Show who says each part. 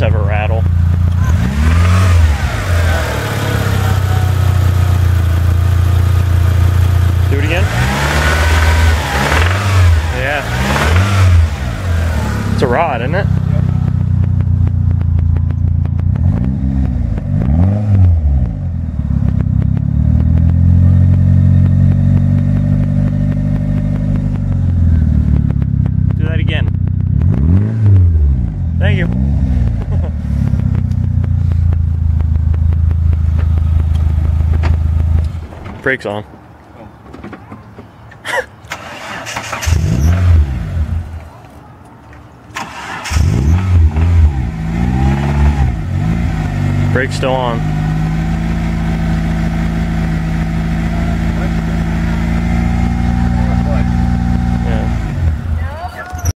Speaker 1: does have a rattle. Do it again. Yeah. It's a rod, isn't it? Do that again. Thank you. Brakes on. Brakes still on.